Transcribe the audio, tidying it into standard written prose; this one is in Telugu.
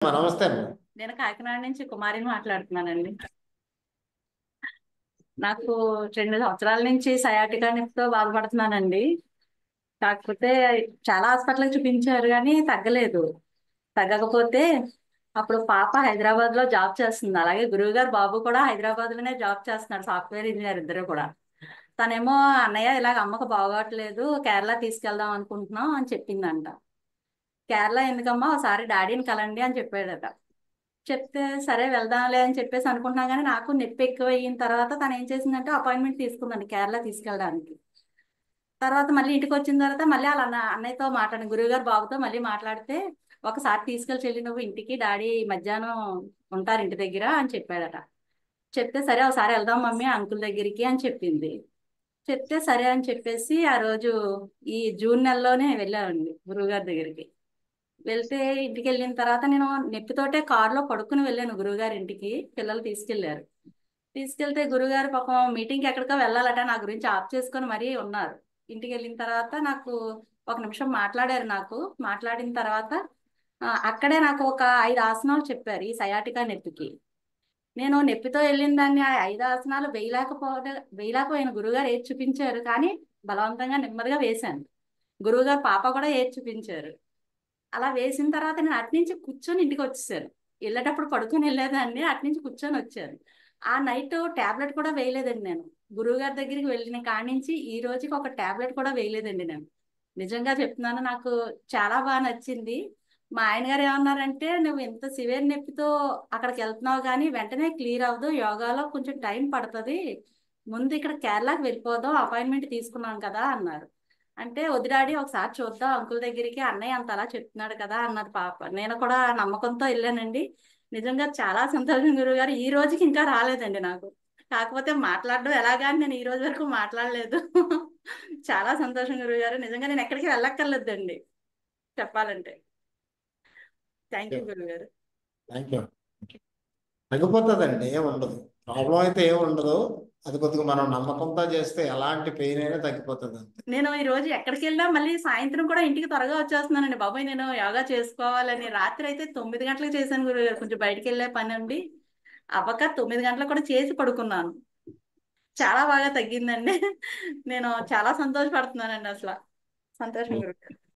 నమస్తే అమ్మ. నేను కాకినాడ నుంచి కుమారిని మాట్లాడుతున్నానండి. నాకు 2 సంవత్సరాల నుంచి సయాటికా నొప్పితో బాధపడుతున్నానండి. కాకపోతే చాలా హాస్పిటల్కి చూపించారు కానీ తగ్గలేదు. తగ్గకపోతే అప్పుడు పాప హైదరాబాద్ లో జాబ్ చేస్తుంది. అలాగే గురువు గారు బాబు కూడా హైదరాబాద్ లోనే జాబ్ చేస్తున్నాడు, సాఫ్ట్వేర్ ఇంజనీర్ ఇద్దరు కూడా. తనేమో అన్నయ్య ఇలాగ అమ్మకు బాగోట్లేదు, కేరళ తీసుకెళ్దాం అనుకుంటున్నాం అని చెప్పిందంట. కేరళ ఎందుకమ్మా, ఒకసారి డాడీని కలండి అని చెప్పాడట. చెప్తే సరే వెళ్దాంలే అని చెప్పేసి అనుకుంటున్నా కానీ నాకు నొప్పి ఎక్కువ అయిన తర్వాత తను ఏం చేసిందంటే అపాయింట్మెంట్ తీసుకుందండి కేరళ తీసుకెళ్ళడానికి. తర్వాత మళ్ళీ ఇంటికి వచ్చిన తర్వాత మళ్ళీ వాళ్ళ అన్నయ్యతో మాట్లాడి గురువుగారు బాబుతో మళ్ళీ మాట్లాడితే, ఒకసారి తీసుకెళ్ళి చెల్లి నువ్వు ఇంటికి, డాడీ మధ్యాహ్నం ఉంటారు ఇంటి దగ్గర అని చెప్పాడట. చెప్తే సరే ఒకసారి వెళ్దాం మమ్మీ అంకుల్ దగ్గరికి అని చెప్పింది. చెప్తే సరే అని చెప్పేసి ఆ రోజు ఈ జూన్ నెలలోనే వెళ్ళామండి గురువుగారి దగ్గరికి. వెళ్తే ఇంటికి వెళ్ళిన తర్వాత నేను నొప్పితోటే కారులో పడుకుని వెళ్ళాను గురువుగారి ఇంటికి. పిల్లలు తీసుకెళ్లారు. తీసుకెళ్తే గురువుగారు పాపం మీటింగ్కి ఎక్కడికో వెళ్ళాలట, నా గురించి ఆఫ్ చేసుకొని మరీ ఉన్నారు. ఇంటికి వెళ్ళిన తర్వాత నాకు ఒక నిమిషం మాట్లాడారు. నాకు మాట్లాడిన తర్వాత అక్కడే నాకు ఒక 5 ఆసనాలు చెప్పారు ఈ సయాటికా నొప్పికి. నేను నొప్పితో వెళ్ళిన దాన్ని ఆ 5 ఆసనాలు వేయలేకపోయాను. గురువుగారు ఏది చూపించారు కానీ బలవంతంగా నెమ్మదిగా వేశాను. గురువుగారు పాప కూడా ఏది చూపించారు. అలా వేసిన తర్వాత నేను అటు నుంచి కూర్చొని ఇంటికి వచ్చేసాను. వెళ్ళేటప్పుడు పడుకొని వెళ్ళేదాన్ని, అటు నుంచి కూర్చొని వచ్చాను. ఆ నైట్ టాబ్లెట్ కూడా వేయలేదండి నేను. గురువు గారి దగ్గరికి వెళ్ళిన కాడి నుంచి ఈ రోజుకి ఒక టాబ్లెట్ కూడా వేయలేదండి నేను. నిజంగా చెప్తున్నాను, నాకు చాలా బాగా నచ్చింది. మా ఆయన గారు ఏమన్నారంటే, నువ్వు ఇంత సివియర్ నొప్పితో అక్కడికి వెళ్తున్నావు కానీ వెంటనే క్లియర్ అవ్వదు, యోగాలో కొంచెం టైం పడుతుంది, ముందు ఇక్కడ కేరళకి వెళ్ళిపోదాం, అపాయింట్మెంట్ తీసుకున్నాం కదా అన్నారు. అంటే వద్దు డాడీ ఒకసారి చూద్దాం అంకుల్ దగ్గరికి, అన్నయ్య అంత అలా చెప్తున్నాడు కదా అన్నది పాప. నేను కూడా నమ్మకంతో వెళ్ళానండి. నిజంగా చాలా సంతోషం గురువు గారు. ఈ రోజుకి ఇంకా రాలేదండి నాకు. కాకపోతే మాట్లాడడం ఎలాగా అని నేను ఈ రోజు వరకు మాట్లాడలేదు. చాలా సంతోషం గురువు గారు. నిజంగా నేను ఎక్కడికి వెళ్ళక్కర్లేదండి చెప్పాలంటే. థ్యాంక్ యూ గురువు గారు. Thank you. తగ్గిపోతుందండి, ఏం ఉండదు. ప్రాబ్లం అయితే ఏం ఉండదు. అది కొద్దిగా మనం నమ్మకంతో చేస్తే ఎలాంటి పెయిన్ అయినా తగ్గిపోతుంది అంతే. నేను ఈ రోజు ఎక్కడికి వెళ్ళినా మళ్ళీ సాయంత్రం కూడా ఇంటికి త్వరగా వచ్చేస్తున్నానండి. బాబాయ్ నేను యోగా చేసుకోవాలని రాత్రి అయితే 9 గంటలకు చేశాను గురుగారు. కొంచెం బయటికి వెళ్ళే పని అండి అవ్వక 9 గంటలకు కూడా చేసి పడుకున్నాను. చాలా బాగా తగ్గిందండి. నేను చాలా సంతోషపడుతున్నానండి అసలు. సంతోషం గురుగారు.